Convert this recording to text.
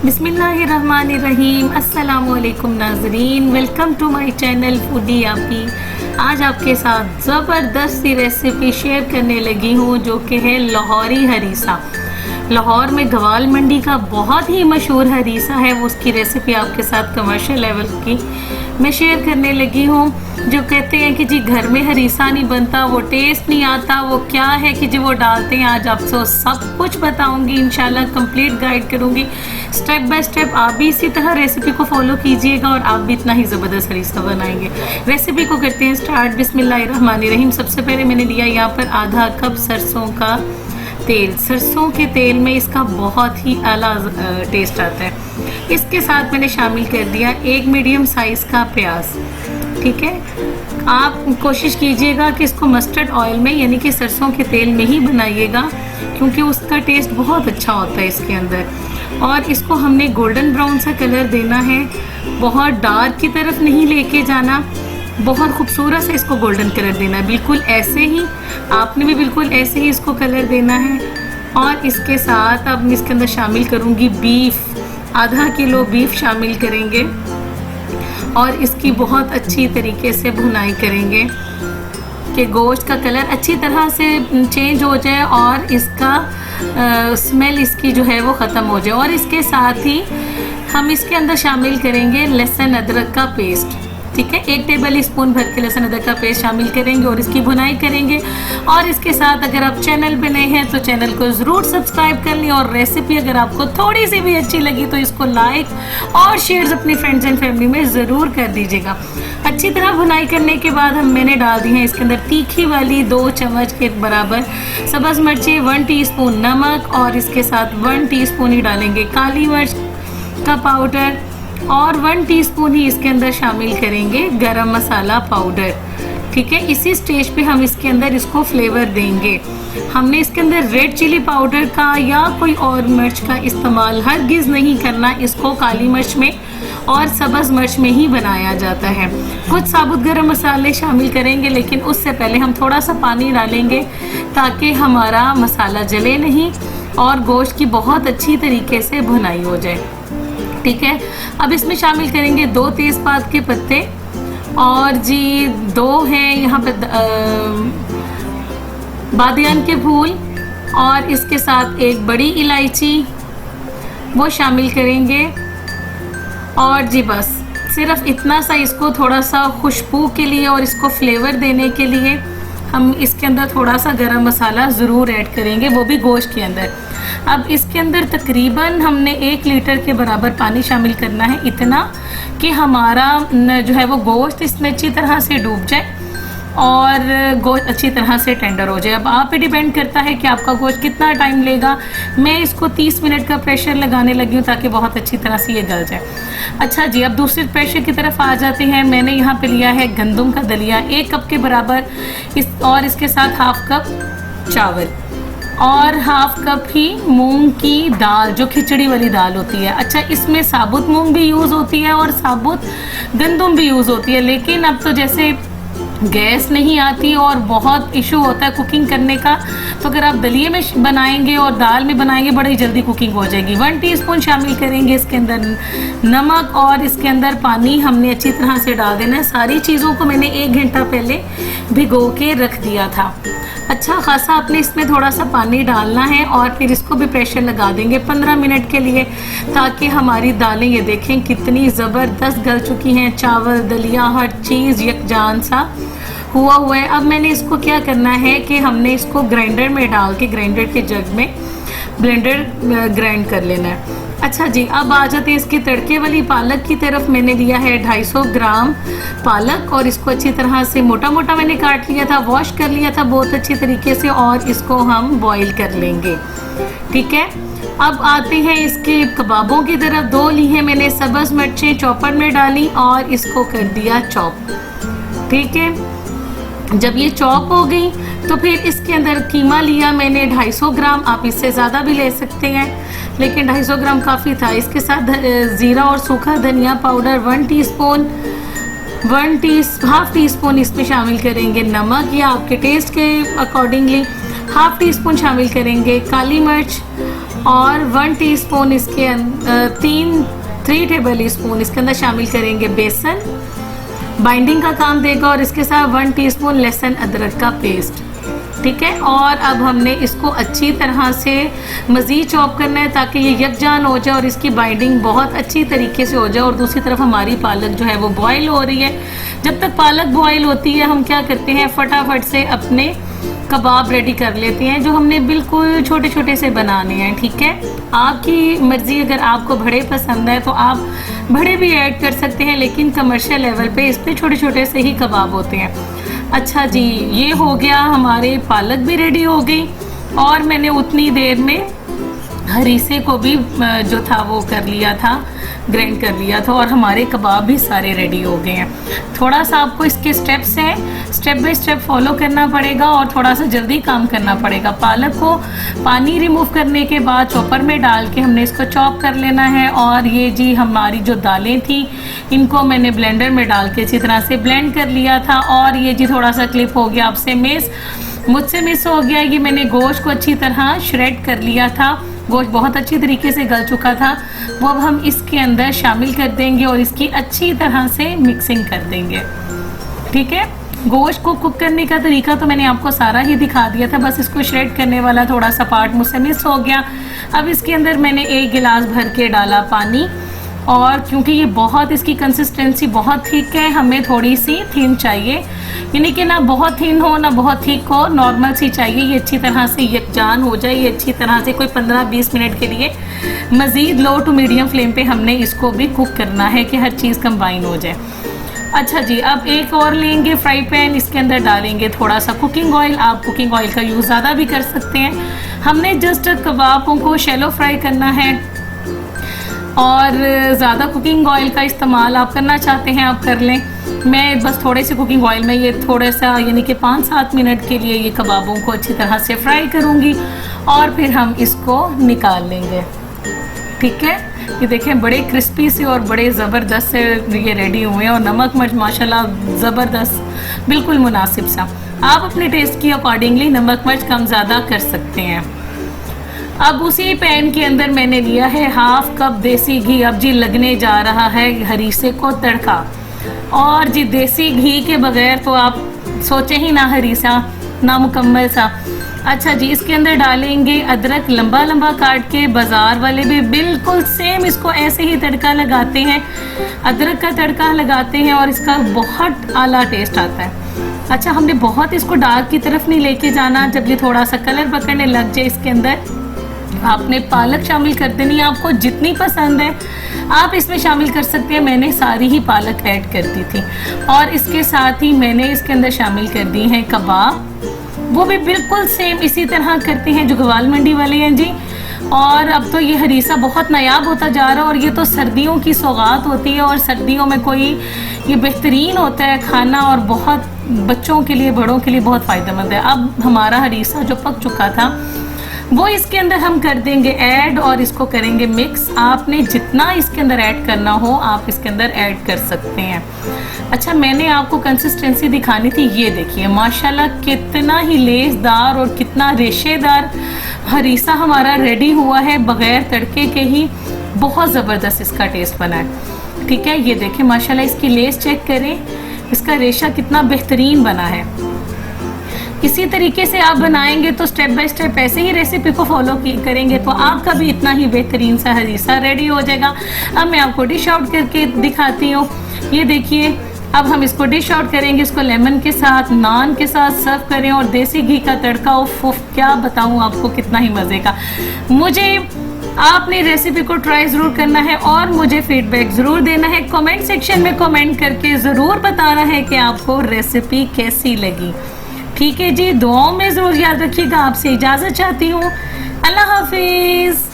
बिस्मिल्लाहिर्रहमानिर्रहीम। अस्सलामुअलैकुम नाज़रीन, welcome to my channel foodie Aapi. आज आपके साथ ज़बरदस्त सी रेसिपी शेयर करने लगी हूँ जो कि है लाहौरी हरीसा। लाहौर में गवाल मंडी का बहुत ही मशहूर हरीसा है, वो उसकी रेसिपी आपके साथ कमर्शियल लेवल की मैं शेयर करने लगी हूँ। जो कहते हैं कि जी घर में हरीसा नहीं बनता, वो टेस्ट नहीं आता, वो क्या है कि जी वो डालते हैं। आज आपसे सब कुछ बताऊंगी, इंशाल्लाह कंप्लीट गाइड करूंगी स्टेप बाय स्टेप। आप भी इसी तरह रेसिपी को फॉलो कीजिएगा और आप भी इतना ही ज़बरदस्त हरीसा बनाएंगे। रेसिपी को करते हैं स्टार्ट। बिस्मिल्लाहिर्रहमानिर्रहीम। सबसे पहले मैंने लिया यहाँ पर आधा कप सरसों का तेल। सरसों के तेल में इसका बहुत ही आला टेस्ट आता है। इसके साथ मैंने शामिल कर दिया एक मीडियम साइज़ का प्याज। ठीक है, आप कोशिश कीजिएगा कि इसको मस्टर्ड ऑयल में यानी कि सरसों के तेल में ही बनाइएगा, क्योंकि उसका टेस्ट बहुत अच्छा होता है इसके अंदर। और इसको हमने गोल्डन ब्राउन सा कलर देना है, बहुत डार्क की तरफ नहीं लेके जाना, बहुत खूबसूरत से इसको गोल्डन कलर देना है। बिल्कुल ऐसे ही आपने भी बिल्कुल ऐसे ही इसको कलर देना है। और इसके साथ अब मैं इसके अंदर शामिल करूँगी बीफ। आधा किलो बीफ शामिल करेंगे और इसकी बहुत अच्छी तरीके से भुनाई करेंगे कि गोश्त का कलर अच्छी तरह से चेंज हो जाए और इसका स्मेल इसकी जो है वो ख़त्म हो जाए। और इसके साथ ही हम इसके अंदर शामिल करेंगे लहसुन अदरक का पेस्ट। ठीक है, 1 टेबल स्पून भर के लहसुन अदरक का पेस्ट शामिल करेंगे और इसकी भुनाई करेंगे। और इसके साथ अगर आप चैनल पे नए हैं तो चैनल को ज़रूर सब्सक्राइब कर लें। और रेसिपी अगर आपको थोड़ी सी भी अच्छी लगी तो इसको लाइक और शेयर अपनी फ्रेंड्स एंड फैमिली में ज़रूर कर दीजिएगा। अच्छी तरह भुनाई करने के बाद मैंने डाल दी हैं इसके अंदर तीखी वाली 2 चम्मच के बराबर सब्ज़ मिर्चें, 1 टीस्पून नमक और इसके साथ 1 टीस्पून ही डालेंगे काली मिर्च का पाउडर और 1 टीस्पून ही इसके अंदर शामिल करेंगे गरम मसाला पाउडर। ठीक है, इसी स्टेज पे हम इसके अंदर इसको फ्लेवर देंगे। हमने इसके अंदर रेड चिली पाउडर का या कोई और मिर्च का इस्तेमाल हरगिज़ नहीं करना। इसको काली मिर्च में और सब्ज़ मिर्च में ही बनाया जाता है। कुछ साबुत गरम मसाले शामिल करेंगे, लेकिन उससे पहले हम थोड़ा सा पानी डालेंगे ताकि हमारा मसाला जले नहीं और गोश्त की बहुत अच्छी तरीके से भुनाई हो जाए। ठीक है, अब इसमें शामिल करेंगे 2 तेज़पात के पत्ते और जी 2 हैं यहाँ पे बादियान के फूल और इसके साथ एक बड़ी इलायची वो शामिल करेंगे। और जी बस सिर्फ इतना सा, इसको थोड़ा सा खुशबू के लिए और इसको फ्लेवर देने के लिए हम इसके अंदर थोड़ा सा गरम मसाला ज़रूर ऐड करेंगे, वो भी गोश्त के अंदर। अब इसके अंदर तकरीबन हमने 1 लीटर के बराबर पानी शामिल करना है, इतना कि हमारा जो है वो गोश्त इसमें अच्छी तरह से डूब जाए और गोश्त अच्छी तरह से टेंडर हो जाए। अब आप पे डिपेंड करता है कि आपका गोश्त कितना टाइम लेगा। मैं इसको 30 मिनट का प्रेशर लगाने लगी हूँ ताकि बहुत अच्छी तरह से ये गल जाए। अच्छा जी, अब दूसरे प्रेशर की तरफ आ जाते हैं। मैंने यहाँ पे लिया है गंदम का दलिया 1 कप के बराबर और इसके साथ हाफ कप चावल और हाफ कप ही मूंग की दाल, जो खिचड़ी वाली दाल होती है। अच्छा, इसमें साबुत मूंग भी यूज़ होती है और साबुत गंदम भी यूज़ होती है, लेकिन अब तो जैसे गैस नहीं आती और बहुत इशू होता है कुकिंग करने का, तो अगर आप दलिए में बनाएंगे और दाल में बनाएंगे बड़ी जल्दी कुकिंग हो जाएगी। 1 टीस्पून शामिल करेंगे इसके अंदर नमक और इसके अंदर पानी हमने अच्छी तरह से डाल देना है। सारी चीज़ों को मैंने 1 घंटा पहले भिगो के रख दिया था। अच्छा खासा आपने इसमें थोड़ा सा पानी डालना है और फिर इसको भी प्रेशर लगा देंगे 15 मिनट के लिए, ताकि हमारी दालें ये देखें कितनी ज़बरदस्त गल चुकी हैं। चावल, दलिया, हर चीज़ यकजान सा हुआ है। अब मैंने इसको क्या करना है कि हमने इसको ग्राइंडर में डाल के ग्राइंडर के जग में ब्लेंडर ग्राइंड कर लेना है। अच्छा जी, अब आ जाते हैं इसके तड़के वाली पालक की तरफ। मैंने लिया है 250 ग्राम पालक और इसको अच्छी तरह से मोटा मोटा मैंने काट लिया था, वॉश कर लिया था बहुत अच्छी तरीके से और इसको हम बॉईल कर लेंगे। ठीक है, अब आते हैं इसके कबाबों की तरफ। 2 ली हैं मैंने सब्ज़ मिर्चें, चॉपर में डाली और इसको कर दिया चॉप। ठीक है, जब ये चॉप हो गई तो फिर इसके अंदर कीमा लिया मैंने 250 ग्राम। आप इससे ज़्यादा भी ले सकते हैं, लेकिन 250 ग्राम काफ़ी था। इसके साथ ज़ीरा और सूखा धनिया powder 1 teaspoon, half tea spoon इसमें शामिल करेंगे नमक या आपके टेस्ट के अकॉर्डिंगली, हाफ टी स्पून शामिल करेंगे काली मिर्च और 1 टीस्पून इसके अंदर 3 टेबल स्पून इसके अंदर शामिल करेंगे बेसन, बाइंडिंग का काम देगा। और इसके साथ 1 टीस्पून लहसुन अदरक का पेस्ट, ठीक है। और अब हमने इसको अच्छी तरह से मज़ीद चॉप करना है ताकि ये यकजान हो जाए और इसकी बाइंडिंग बहुत अच्छी तरीके से हो जाए। और दूसरी तरफ हमारी पालक जो है वो बॉयल हो रही है। जब तक पालक बॉयल होती है हम क्या करते हैं, फटाफट से अपने कबाब रेडी कर लेते हैं जो हमने बिल्कुल छोटे छोटे से बनाने हैं, ठीक है। आपकी मर्ज़ी, अगर आपको बड़े पसंद है तो आप बड़े भी ऐड कर सकते हैं, लेकिन कमर्शियल लेवल पे इस पे छोटे छोटे से ही कबाब होते हैं। अच्छा जी, ये हो गया, हमारे पालक भी रेडी हो गई और मैंने उतनी देर में हरीसे को भी जो था वो कर लिया था, ग्राइंड कर लिया था और हमारे कबाब भी सारे रेडी हो गए हैं। थोड़ा सा आपको इसके स्टेप्स हैं, स्टेप बाय स्टेप फॉलो करना पड़ेगा और थोड़ा सा जल्दी काम करना पड़ेगा। पालक को पानी रिमूव करने के बाद चॉपर में डाल के हमने इसको चॉप कर लेना है। और ये जी हमारी जो दालें थी इनको मैंने ब्लेंडर में डाल के अच्छी तरह से ब्लेंड कर लिया था। और ये जी थोड़ा सा क्लिप हो गया आपसे मुझसे मिस हो गया, ये मैंने गोश्त को अच्छी तरह श्रेड कर लिया था। गोश्त बहुत अच्छी तरीके से गल चुका था, वो अब हम इसके अंदर शामिल कर देंगे और इसकी अच्छी तरह से मिक्सिंग कर देंगे, ठीक है। गोश्त को कुक करने का तरीका तो मैंने आपको सारा ही दिखा दिया था, बस इसको श्रेड करने वाला थोड़ा सा पार्ट मुझसे मिस हो गया। अब इसके अंदर मैंने 1 गिलास भर के डाला पानी। और क्योंकि ये बहुत, इसकी कंसिस्टेंसी बहुत थिक है, हमें थोड़ी सी थिन चाहिए, यानी कि ना बहुत थिन हो ना बहुत थिक हो, नॉर्मल सी चाहिए। ये अच्छी तरह से यकजान हो जाए, ये अच्छी तरह से कोई 15-20 मिनट के लिए मज़ीद लो टू मीडियम फ्लेम पे हमने इसको भी कुक करना है कि हर चीज़ कंबाइन हो जाए। अच्छा जी, अब एक और लेंगे फ्राई पैन, इसके अंदर डालेंगे थोड़ा सा कुकिंग ऑयल। आप कुकिंग ऑयल का यूज़ ज़्यादा भी कर सकते हैं। हमने जस्ट कबाबों को शैलो फ्राई करना है और ज़्यादा कुकिंग ऑयल का इस्तेमाल आप करना चाहते हैं आप कर लें। मैं बस थोड़े से कुकिंग ऑयल में ये थोड़ा सा यानी कि 5-7 मिनट के लिए ये कबाबों को अच्छी तरह से फ्राई करूँगी और फिर हम इसको निकाल लेंगे, ठीक है। ये देखें बड़े क्रिस्पी से और बड़े ज़बरदस्त से ये रेडी हुए हैं और नमक मिर्च माशाल्लाह ज़बरदस्त, बिल्कुल मुनासिब सा। आप अपने टेस्ट की अकॉर्डिंगली नमक मिर्च कम ज़्यादा कर सकते हैं। अब उसी पैन के अंदर मैंने लिया है 1/2 कप देसी घी। अब जी लगने जा रहा है हरीसे को तड़का। और जी देसी घी के बगैर तो आप सोचे ही ना हरीसा ना मुकम्मल सा। अच्छा जी, इसके अंदर डालेंगे अदरक लंबा लंबा काट के, बाज़ार वाले भी बिल्कुल सेम इसको ऐसे ही तड़का लगाते हैं, अदरक का तड़का लगाते हैं और इसका बहुत आला टेस्ट आता है। अच्छा, हमने बहुत इसको डार्क की तरफ नहीं लेके जाना। जब ये थोड़ा सा कलर पकड़ने लग जाए इसके अंदर आपने पालक शामिल कर देनी है। आपको जितनी पसंद है आप इसमें शामिल कर सकते हैं। मैंने सारी ही पालक ऐड कर दी थी और इसके साथ ही मैंने इसके अंदर शामिल कर दी हैं कबाब, वो भी बिल्कुल सेम इसी तरह करते हैं जो गवाल मंडी वाले हैं जी। और अब तो ये हरीसा बहुत नायाब होता जा रहा है और ये तो सर्दियों की सौगात होती है और सर्दियों में कोई ये बेहतरीन होता है खाना और बहुत बच्चों के लिए बड़ों के लिए बहुत फ़ायदेमंद है। अब हमारा हरीसा जो पक चुका था वो इसके अंदर हम कर देंगे ऐड और इसको करेंगे मिक्स। आपने जितना इसके अंदर ऐड करना हो आप इसके अंदर ऐड कर सकते हैं। अच्छा, मैंने आपको कंसिस्टेंसी दिखानी थी, ये देखिए माशाल्लाह कितना ही लेसदार और कितना रेशेदार हरीसा हमारा रेडी हुआ है बग़ैर तड़के के ही। बहुत ज़बरदस्त इसका टेस्ट बना है, ठीक है। ये देखें माशाल्लाह इसकी लेस चेक करें, इसका रेशा कितना बेहतरीन बना है। इसी तरीके से आप बनाएंगे तो स्टेप बाय स्टेप ऐसे ही रेसिपी को फॉलो करेंगे तो आपका भी इतना ही बेहतरीन सा हरीसा रेडी हो जाएगा। अब मैं आपको डिश आउट करके दिखाती हूँ। ये देखिए, अब हम इसको डिश आउट करेंगे, इसको लेमन के साथ नान के साथ सर्व करें और देसी घी का तड़का, उफ क्या बताऊँ आपको कितना ही मज़े का। मुझे आपने रेसिपी को ट्राई ज़रूर करना है और मुझे फीडबैक ज़रूर देना है। कमेंट सेक्शन में कमेंट करके ज़रूर बताना है कि आपको रेसिपी कैसी लगी, ठीक है जी। दुआओं में ज़रूर याद रखिएगा। आपसे इजाज़त चाहती हूँ। अल्लाह हाफिज़।